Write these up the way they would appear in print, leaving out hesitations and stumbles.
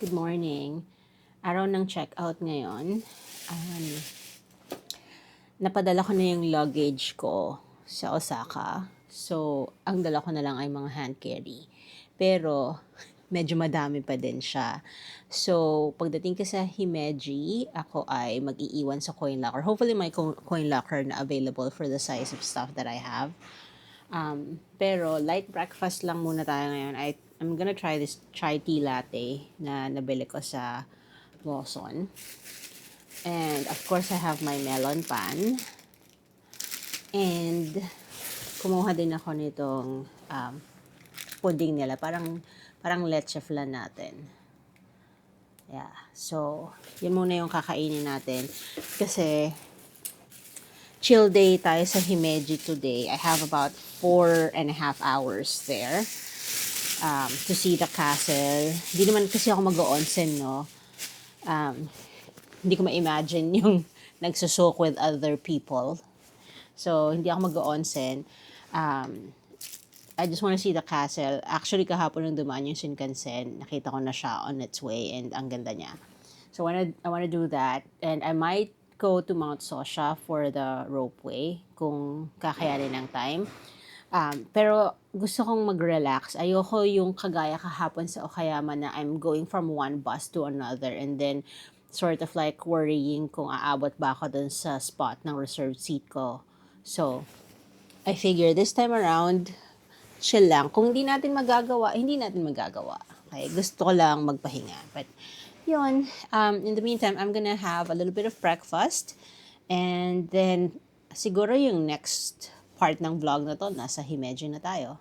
Good morning. Araw ng check-out ngayon. Um, Napadala ko na yung luggage ko sa Osaka. So, ang dala ko na lang ay mga hand carry. Pero, medyo madami pa din siya. So, pagdating ko sa Himeji, ako ay mag-iiwan sa coin locker. Hopefully, may coin locker na available for the size of stuff that I have. Pero light breakfast lang muna tayo ngayon. I'm gonna try this chai tea latte na nabili ko sa Lawson. And of course, I have my melon pan. And kumuha din ako nitong pudding nila. Parang leche flan natin. Yeah. So, yun muna yung kakainin natin. Kasi chill day tayo sa Himeji today. I have about 4.5 hours there to see the castle. Hindi naman kasi ako mag-onsen, no? Hindi ko ma-imagine yung nagsusok with other people. So, hindi ako mag-onsen. I just want to see the castle. Actually, kahapon nung dumaan yung Shinkansen, nakita ko na siya on its way and ang ganda niya. So, I wanna do that. And I might go to Mount Sosha for the ropeway kung kakayanin ng time. Pero gusto kong mag-relax. Ayoko yung kagaya kahapon sa Okayama na I'm going from one bus to another and then sort of like worrying kung aabot ba ako dun sa spot ng reserved seat ko. So, I figure this time around, chill lang. Kung hindi natin magagawa, hindi natin magagawa. Okay? Gusto ko lang magpahinga. But, yun. In the meantime, I'm gonna have a little bit of breakfast. And then, siguro yung next part ng vlog na to, nasa Himeji na tayo.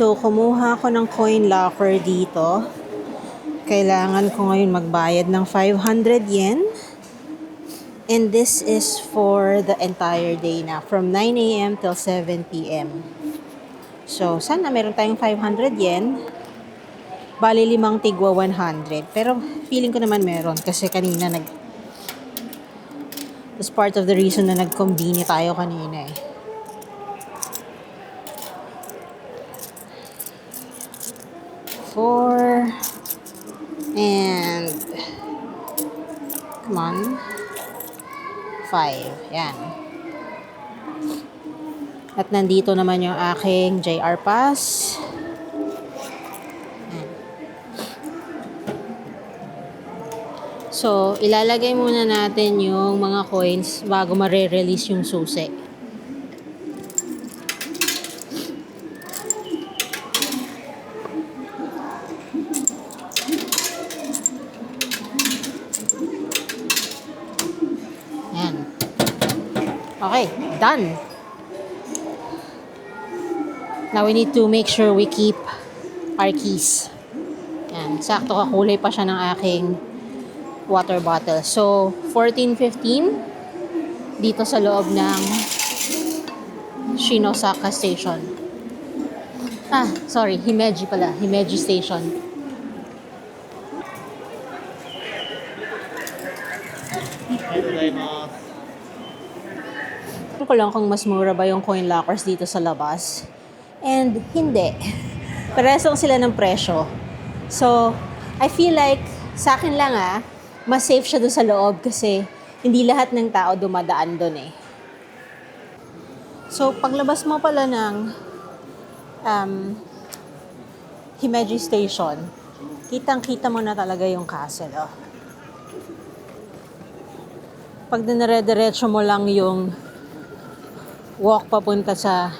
So, kumuha ako ng coin locker dito. Kailangan ko ngayon magbayad ng 500 yen. And this is for the entire day na, from 9 a.m. till 7 p.m. So, sana meron tayong 500 yen. Bali, 5 tigwa 100. Pero, feeling ko naman meron kasi kanina that's part of the reason na nag-combine tayo kanina eh. Four and come on 5. Yan. At nandito naman yung aking JR Pass. Yan. So, ilalagay muna natin yung mga coins bago ma-release yung susi. Okay, done. Now we need to make sure we keep our keys. Yan, sakto kakulay pa siya ng aking water bottle. So, 14:15 dito sa loob ng Shinosaka Station. Sorry, Himeji pala. Himeji Station. ko lang kung mas mura ba yung coin lockers dito sa labas. And hindi. Parehas lang sila ng presyo. So, I feel like, sa akin lang mas safe siya doon sa loob kasi hindi lahat ng tao dumadaan doon eh. So, paglabas mo pala ng um, Himeji Station, kitang-kita mo na talaga yung castle. Oh. Pag dinire-diretso mo lang yung walk papunta sa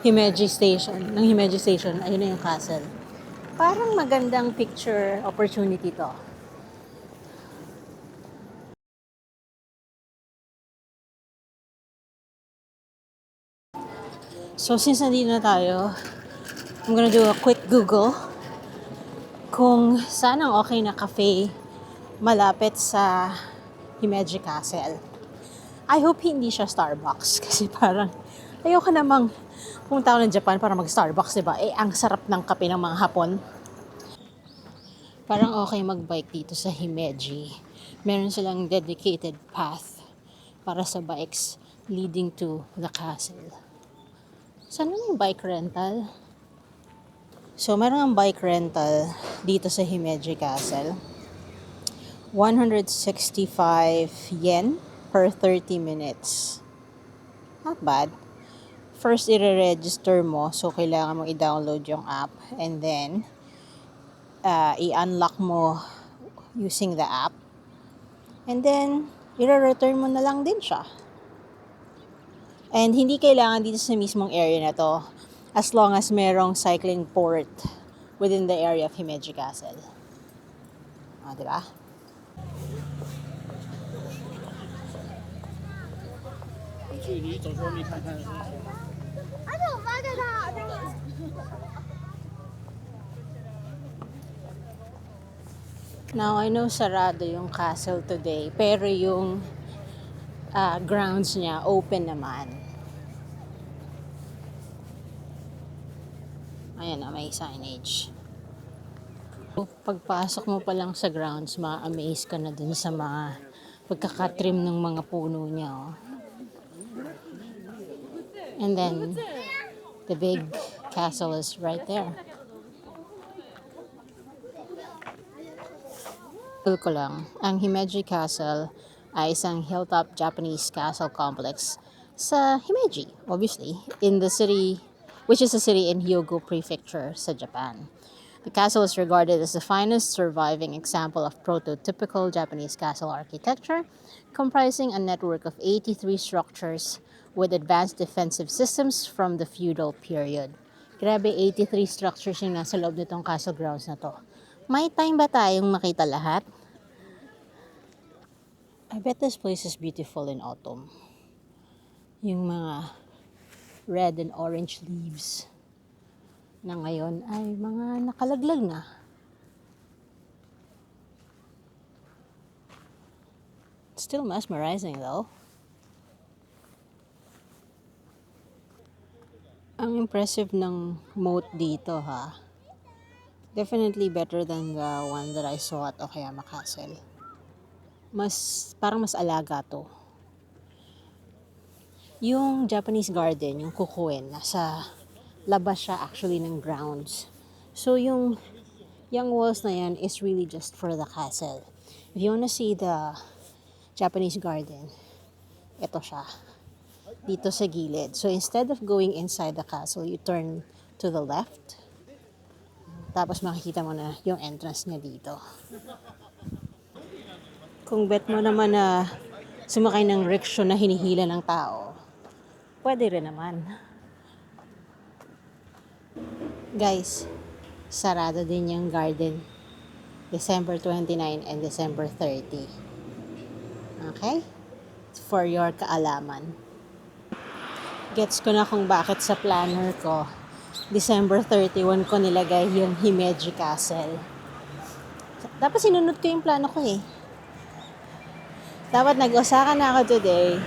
Himeji Station, ayun na yung castle. Parang magandang picture opportunity to. So, since nandito na tayo, I'm gonna do a quick Google kung saan ang okay na cafe malapit sa Himeji Castle. I hope hindi siya Starbucks kasi parang ayoko namang pumunta ako ng Japan para mag-Starbucks, diba? Eh, ang sarap ng kape ng mga Hapon. Parang okay mag-bike dito sa Himeji. Meron silang dedicated path para sa bikes leading to the castle. Saan yung bike rental? So, meron ang bike rental dito sa Himeji Castle. 165 yen per 30 minutes. Not bad. First, i-register mo. So, kailangan mong i-download yung app. And then, i-unlock mo using the app. And then, i-return mo na lang din siya. And hindi kailangan dito sa mismong area na to as long as merong cycling port within the area of Himeji Castle. O, diba? Now, I know sarado yung castle today, pero yung grounds niya open naman. Ayan na, may signage. Pagpasok mo pa lang sa grounds, ma-amaze ka na dun sa mga pagkakatrim ng mga puno niya. Oh. And then, the big castle is right there. Ko lang, ang Himeji Castle ay isang hilltop Japanese castle complex sa Himeji, obviously, in the city, which is a city in Hyogo Prefecture sa Japan. The castle is regarded as the finest surviving example of prototypical Japanese castle architecture, comprising a network of 83 structures with advanced defensive systems from the feudal period. Grabe, 83 structures yung nasa loob nitong castle grounds na to. May time ba tayong makita lahat? I bet this place is beautiful in autumn. Yung mga red and orange leaves na ngayon ay mga nakalaglag na. It's still mesmerizing though. Ang impressive ng moat dito ha. Definitely better than the one that I saw at Okayama Castle. Parang mas alaga to. Yung Japanese garden, yung Kukuen, nasa labas siya actually ng grounds. So yung walls na yan is really just for the castle. If you wanna see the Japanese garden, ito siya. Dito sa gilid. So instead of going inside the castle, you turn to the left. Tapos makikita mo na yung entrance niya dito. Kung bet mo naman na sumakay ng rickshaw na hinihila ng tao, pwede rin naman. Guys, sarado din yung garden. December 29 and December 30. Okay? For your kaalaman. Gets ko na kung bakit sa planner ko, December 31 ko nilagay yung Himeji Castle. Dapat sinunod ko yung plano ko eh. Dapat nag-Osaka na ako today.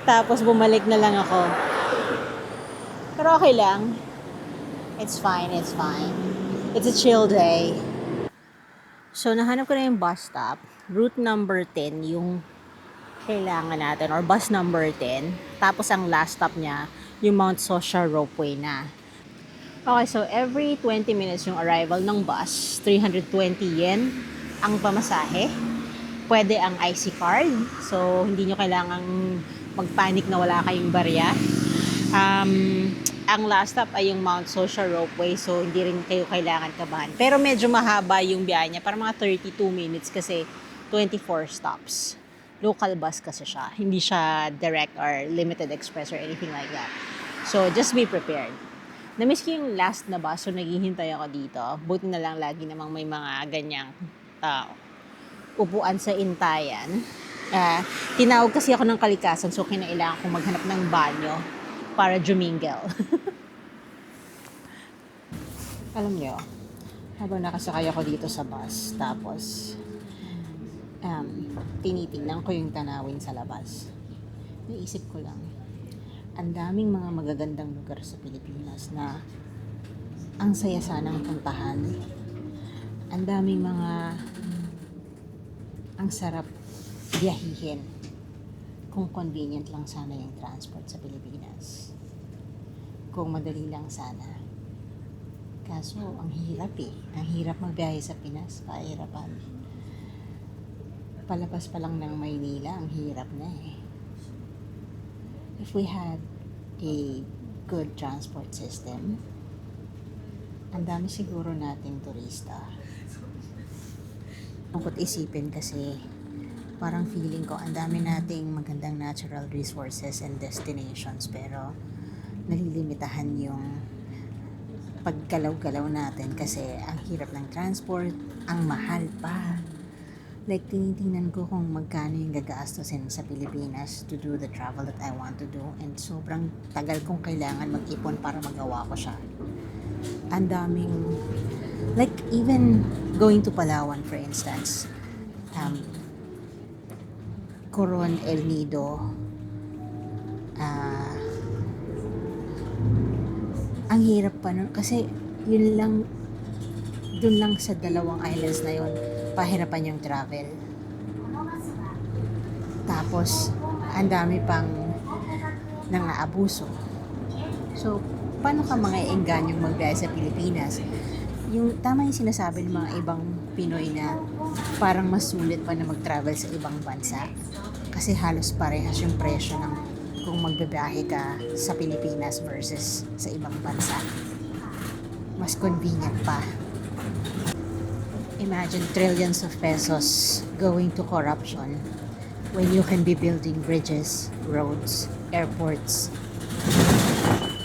Tapos bumalik na lang ako. Pero okay lang. It's fine. It's a chill day. So, nahanap ko na yung bus stop. Route number 10, yung kailangan natin. Or bus number 10. Tapos ang last stop niya, yung Mount Sosha Ropeway na. Okay, so every 20 minutes yung arrival ng bus, 320 yen ang pamasahe. Pwede ang IC card, so hindi nyo kailangang magpanic na wala kayong barya. Ang last stop ay yung Mount Social Ropeway, so hindi rin kayo kailangan kabahan. Pero medyo mahaba yung biyahe niya, parang mga 32 minutes kasi 24 stops. Local bus kasi siya. Hindi siya direct or limited express or anything like that. So just be prepared. Namiss ko yung last na bus, so naghihintay ako dito. Buti na lang lagi namang may mga ganyang upuan sa intayan. Tinawag kasi ako ng kalikasan, so kinailangan kong maghanap ng banyo para jumingle. Alam nyo, habang nakasakay ako dito sa bus, tapos tinitingnan ko yung tanawin sa labas. Naisip ko lang, ang daming mga magagandang lugar sa Pilipinas na ang saya sanang puntahan. Ang daming ang sarap biyahihin kung convenient lang sana yung transport sa Pilipinas. Kung madali lang sana. Kaso, ang hirap eh. Ang hirap magbiyahe sa Pinas. Pahirapan. Palabas pa lang ng Maynila, ang hirap na eh. If we had a good transport system, ang dami siguro nating turista. Kung isipin kasi, parang feeling ko ang dami nating magandang natural resources and destinations, pero nalilimitahan yung paggalaw-galaw natin kasi ang hirap ng transport, ang mahal pa. Like, tinitingnan ko kung magkano yung gagastusin sa Pilipinas to do the travel that I want to do, and sobrang tagal kong kailangan mag-ipon para magawa ko siya. Ang daming, like, even going to Palawan, for instance, Coron, El Nido, ang hirap pa nun kasi yun lang, dun lang sa dalawang islands na yun pahirapan yung travel. Tapos ang dami pang nang-aabuso. So paano ka mga enganyong magbiyahe sa Pilipinas? Yung tama yung sinasabi ng mga ibang Pinoy na parang mas sulit pa na mag-travel sa ibang bansa kasi halos parehas yung presyo ng kung magbabiyahe ka sa Pilipinas versus sa ibang bansa. Mas convenient pa. Imagine trillions of pesos going to corruption when you can be building bridges, roads, airports,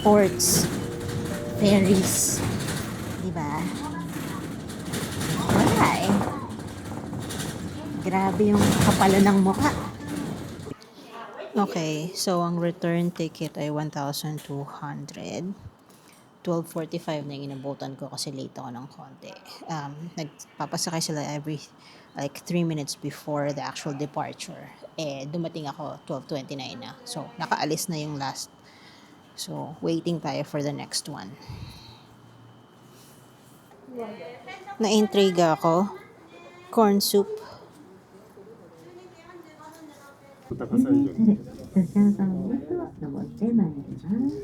ports, ferries. Diba? Wala eh. Grabe yung kapalan ng mukha. Okay, so ang return ticket ay 1,200. 12:45 na yung inabutan ko kasi late ako ng konti. Nagpapasakay sila every like 3 minutes before the actual departure. Dumating ako 12:29 na. So, nakaalis na yung last. So, waiting tayo for the next one. Na-intriga ako. Corn soup. 高さ以上に。そちらさんの登ってまいります。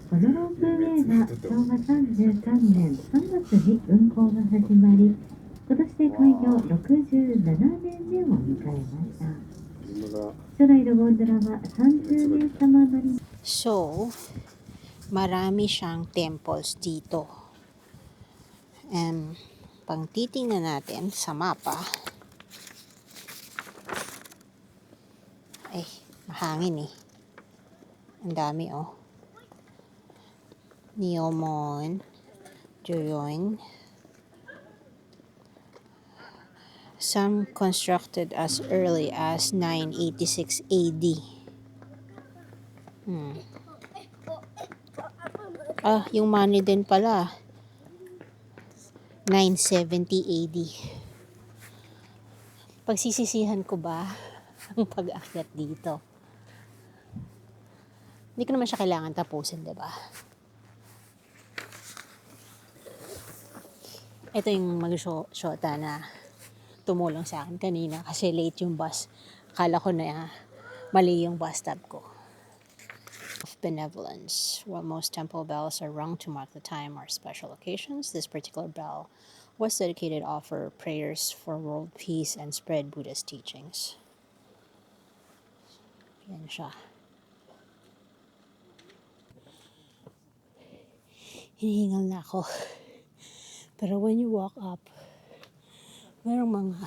このロープウェイは昭和33年3月に運行が始まり、今年で開業67年目を迎えました。初代のゴンドラは30名様乗り。So, marami siyang temples dito. Pang titingnan natin sa mapa. Mahangin eh. Ang dami oh. Neomon, Joyon. Some constructed as early as 986 AD. Yung money din pala. 970 AD. Pagsisisihan ko ba ang pag-akyat dito? Hindi ko naman siya kailangan tapusin, diba? Ito yung mag-shota na tumulong sa akin kanina kasi late yung bus. Akala ko na mali yung bus stop ko. benevolence. While most temple bells are rung to mark the time or special occasions, this particular bell was dedicated to offer prayers for world peace and spread Buddhist teachings. Yan siya. Hinihingal na ako. Pero when you walk up, merong mga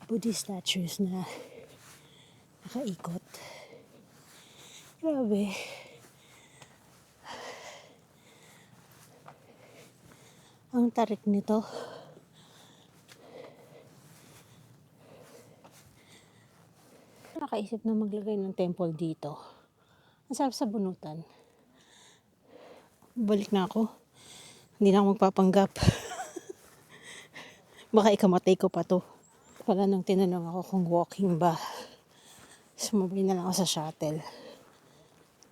Buddhist statues na nakaikot. Grabe. Ang tarik nito. Nakaisip na maglagay ng temple dito. Ang sarap sa bunutan. Balik na ako. Hindi na ako magpapanggap. Baka ikamatay ko pa to. Pala nung tinanong ako kung walking ba, sumabay na lang ako sa shuttle.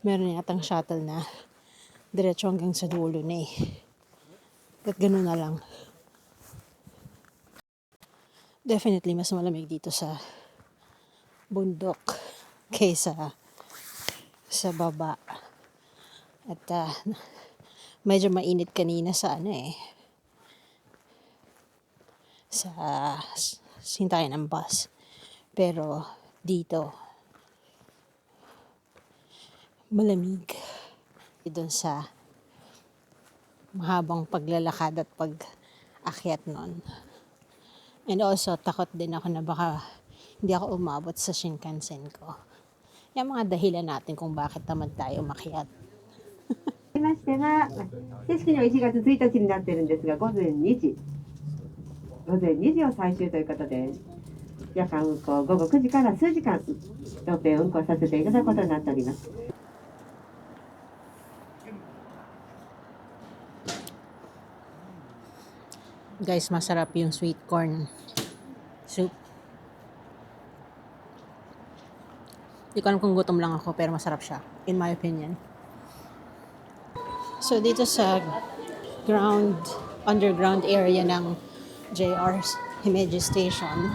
Meron yatang shuttle na diretso hanggang sa dulo na eh. At gano'n na lang. Definitely mas malamig dito sa bundok kaysa sa baba. At medyo mainit kanina sa sa sintayan ng bus. Pero dito malamig. Doon sa mahabang paglalakad at pag-akyat nun. And also, takot din ako na baka hindi ako umabot sa Shinkansen ko. Yung mga dahilan natin kung bakit tamad tayo umakyat. ましては、正式には1月1日になっているんですが、午前2時を最終ということで、夜間運行、午後9時から数時間、ロープウェイ運行させていただくことになっております。Guys, masarap yung sweet corn soup. Hindi ko alam kung gutom lang ako, pero masarap siya, in my opinion. So, dito sa underground area ng JR Himeji Station,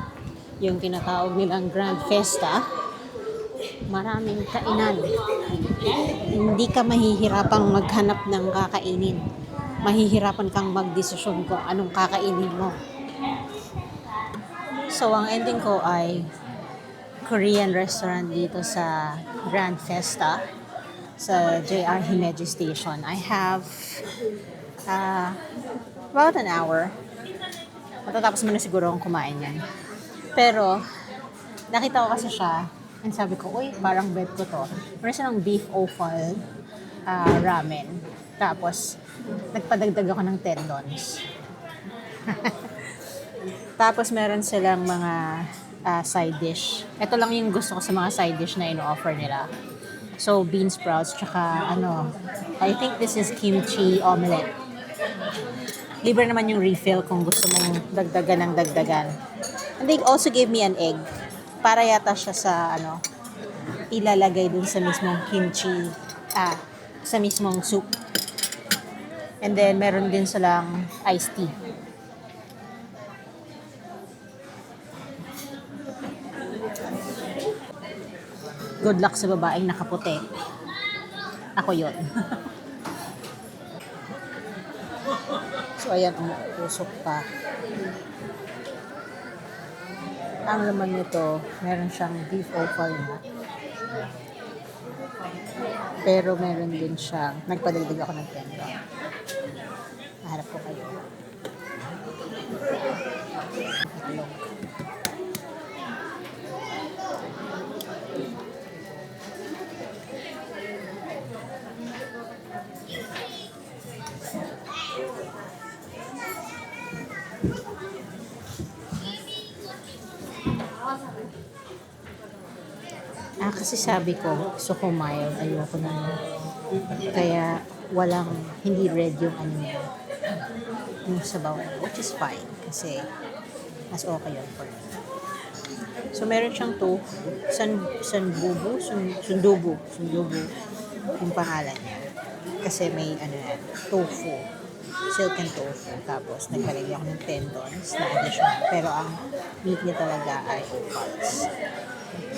yung tinatawag nilang Grand Fiesta, maraming kainan. Hindi ka mahihirapang maghanap ng kakainin. Mahihirapan kang magdesisyon kung anong kakainin mo. So, ang ending ko ay Korean restaurant dito sa Grand Fiesta sa JR Himeji Station. I have about an hour. Matatapos mo na siguro akong kumain yan. Pero, nakita ko kasi siya, and sabi ko, uy, parang bet ko to. Meron silang beef offal ramen. Tapos, nagpadagdag ako ng tendons. Tapos, meron silang mga side dish. Ito lang yung gusto ko sa mga side dish na ino-offer nila. So, bean sprouts, tsaka I think this is kimchi omelette. Libre naman yung refill kung gusto mong dagdagan ng dagdagan. And they also gave me an egg. Para yata siya sa, ilalagay dun sa mismong kimchi, sa mismong soup. And then, meron din silang iced tea. Good luck sa babaeng nakaputi. Ako yon. So, ayan, umuusok pa. Ang laman nito, meron siyang beef offal na. Pero meron din siyang, nagpadagdag ako ng tendon. Naharap ko kayo. Itlog. Kasi sabi ko, gusto ko mild, ayoko na. Kaya walang, hindi red yung yung sabaw, which is fine. Kasi, mas okay yun for me. So, meron siyang sundubu, yung pangalan niya. Kasi may, tofu, silken tofu. Tapos, nagpalagay ako ng tendons na additional. Pero, ang meat niya talaga ay offals.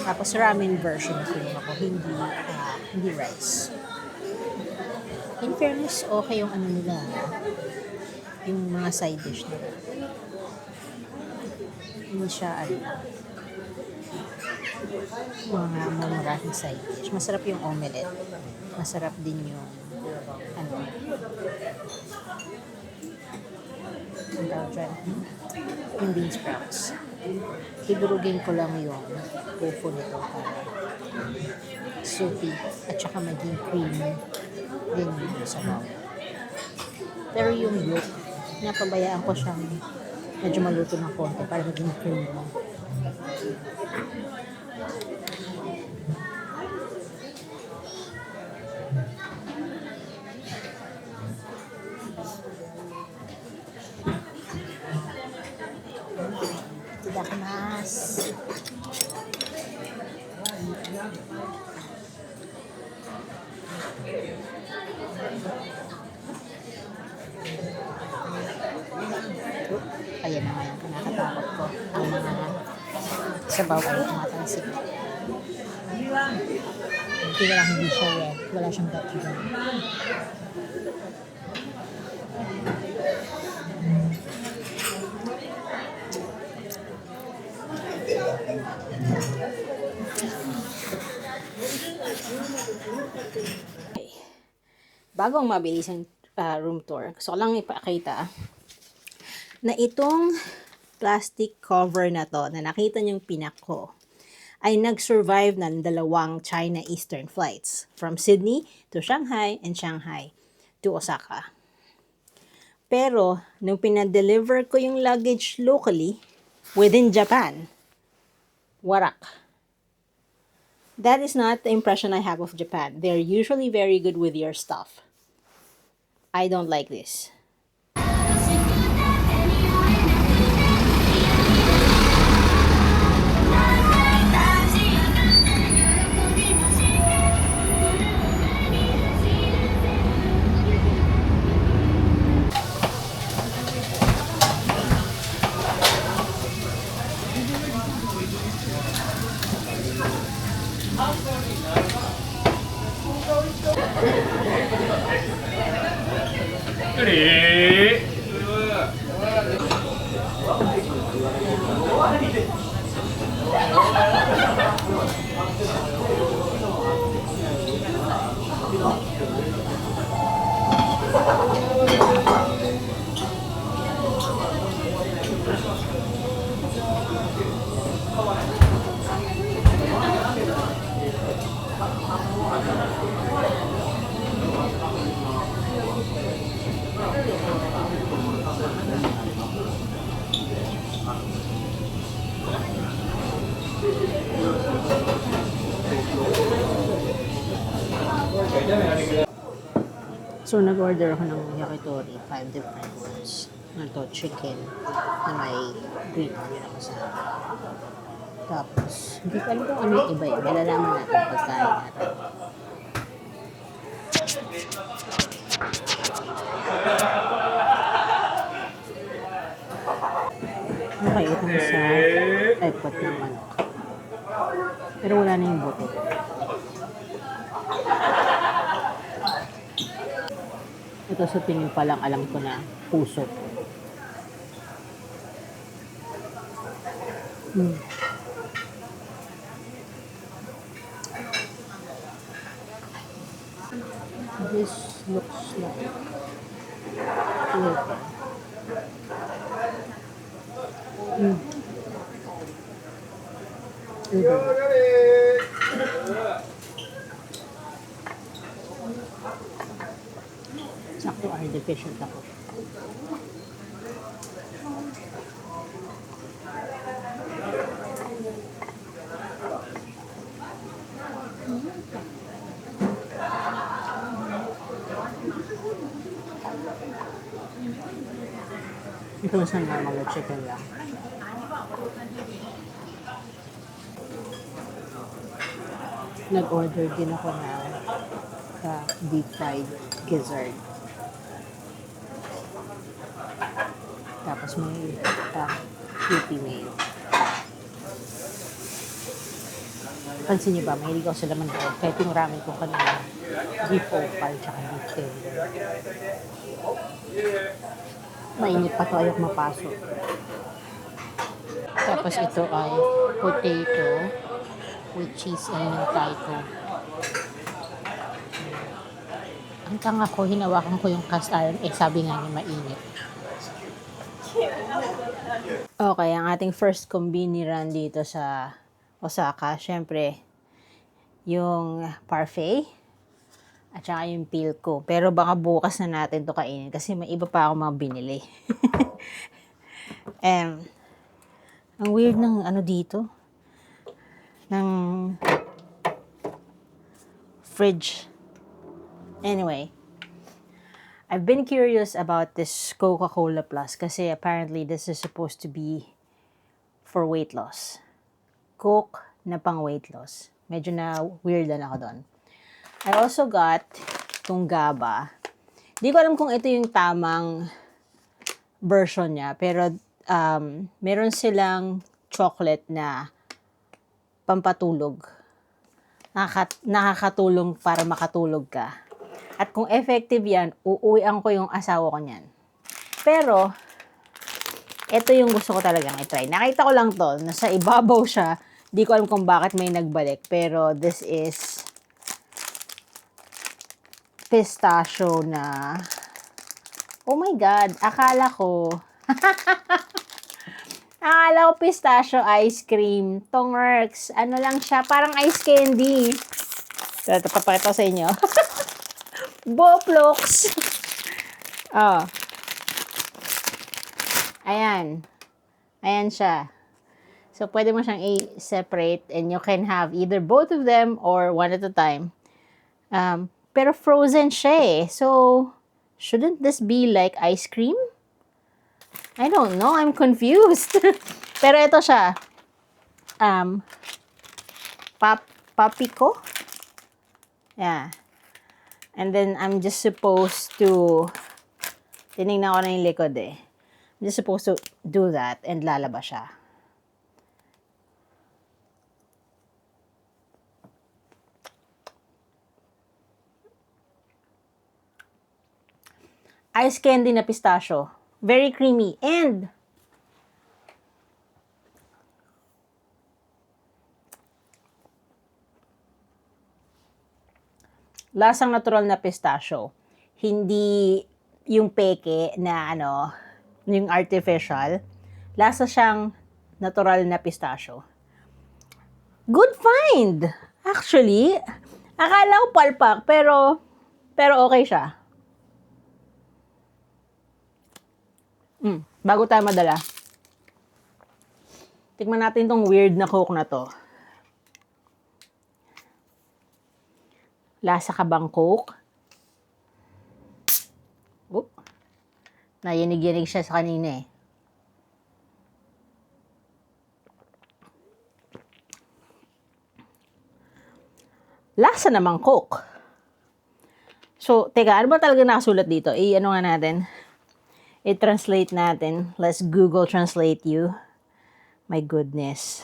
Tapos ramen version na kinuha ko, hindi rice. In fairness, okay yung ano nila, yung mga side dish nila. Hindi siya mga maraming side dish. Masarap yung omelette. Masarap din yung ang tawag dyan, yung bean sprouts. Idurugin ko lang yung tofu nito para soupy at saka maging creamy din yung sabaw. Pero yung yolk, napabayaan ko siyang medyo maluto ng konti para maging creamy. Itadakimasu. Ayan na nga yung kinakatakot ko. Ang mga sabaw ay tumatalsik. Hindi lang hindi siya red. Wala siyang dot-dot. Bago ang mabilisang room tour, gusto ko lang ipakita na itong plastic cover na to, na nakita niyong pinak ko, ay nag-survive ng 2 China Eastern flights from Sydney to Shanghai and Shanghai to Osaka. Pero, nung pinadeliver ko yung luggage locally, within Japan, warak. That is not the impression I have of Japan. They're usually very good with your stuff. I don't like this. So, nag-order ako ng yakitori, 5 different ones. Ito, chicken na may green onion ako sa tapos, hindi ko alam kung ano yung iba yun. Malalaman natin pagkain natin. Okay, ito na sa epot ng manok. Pero wala na yung buto. Ito sa tingin pa lang alam ko na puso. This looks like liver. Sakto iron deficient ako. Ito sa normal na chicken lang. Nag-order din ako ng deep fried gizzard. Tapos may QP mayo. Pansin niyo ba, mahilig ako sa laman loob. Kahit yung ramen ko kanina, beef opal, tsaka beef tender. Mainit pa to, ayok mapasok. Tapos ito ay potato with cheese and mintay ko. Ang tanga ko, hinawakan ko yung cast iron. Sabi nga niya mainit. Okay, ang ating first combini run dito sa Osaka, syempre, yung parfait at saka yung peel ko. Pero baka bukas na natin to kainin kasi may iba pa ako mga binili. Ang weird ng ano dito, ng fridge. Anyway, I've been curious about this Coca-Cola Plus kasi apparently this is supposed to be for weight loss. Coke na pang weight loss. Medyo na weirdan ako doon. I also got itong GABA. Di ko alam kung ito yung tamang version niya, pero meron silang chocolate na pampatulog. Nakakatulong para makatulog ka. At kung effective yan, uuwian ko yung asawa ko niyan. Pero, ito yung gusto ko talagang i-try. Nakita ko lang to, nasa ibabaw siya. Di ko alam kung bakit may nagbalik. Pero, this is pistachio na, oh my God, akala ko pistachio ice cream. Tongworks, ano lang siya, parang ice candy. Ito, papakita ko sa inyo. Boplox. Oh. Ayan. Ayan siya. So, pwede mo siyang i-separate and you can have either both of them or one at a time. Pero frozen siya eh. So, shouldn't this be like ice cream? I don't know. I'm confused. Pero ito siya. Papico? Yeah. And then, I'm just supposed to, tinignan ko na yung likod eh. I'm just supposed to do that and lalabas siya. Ice candy na pistachio. Very creamy. And, lasang natural na pistachio. Hindi yung peke na yung artificial. Lasa siyang natural na pistachio. Good find! Actually, akala ko palpak, pero okay siya. Bago tayo madala, tikman natin tong weird na Coke na to. Lasa ka bang Coke? Oop. Nayinig-yinig siya sa kanina eh. Lasa namang Coke. So, teka, ano ba talaga nakasulat dito? Ano nga natin? I-translate natin. Let's Google Translate you. My goodness.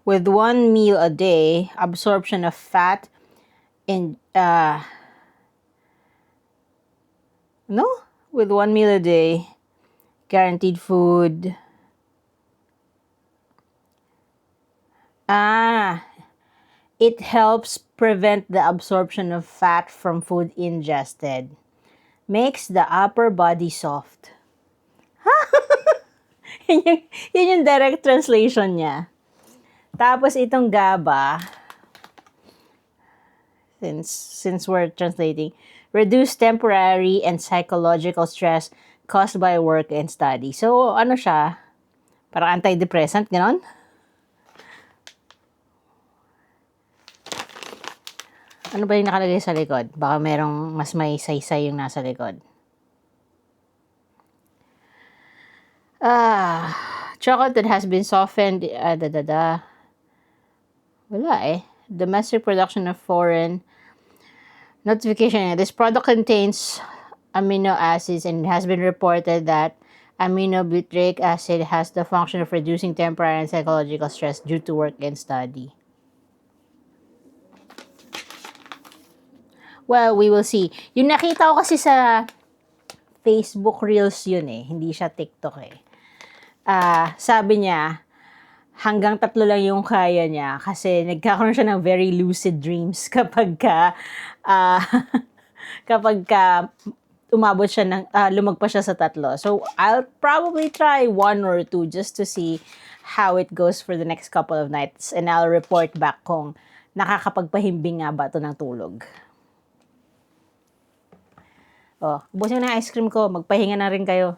With 1 meal a day, absorption of fat in with 1 meal a day, guaranteed food. It helps prevent the absorption of fat from food ingested. Makes the upper body soft. yun yung direct translation niya. Tapos itong GABA, since we're translating, reduce temporary and psychological stress caused by work and study. So, ano siya? Parang antidepressant, gano'n? Ano ba yung nakalagay sa likod? Baka merong mas may saysay yung nasa likod. Chocolate that has been softened, Wala eh. Domestic production of foreign Notification. This product contains amino acids and it has been reported that aminobutyric acid has the function of reducing temporary and psychological stress due to work and study. Well, we will see. Yung nakita ko kasi sa Facebook Reels yun eh. Hindi siya TikTok eh. Sabi niya, hanggang 3 lang yung kaya niya kasi nagkakaroon siya ng very lucid dreams kapag umabot siya ng, lumagpas siya sa 3. So, I'll probably try 1 or 2 just to see how it goes for the next couple of nights and I'll report back kung nakakapagpahimbing nga ba ito ng tulog. Oh, ubusin ko na ice cream ko. Magpahinga na rin kayo.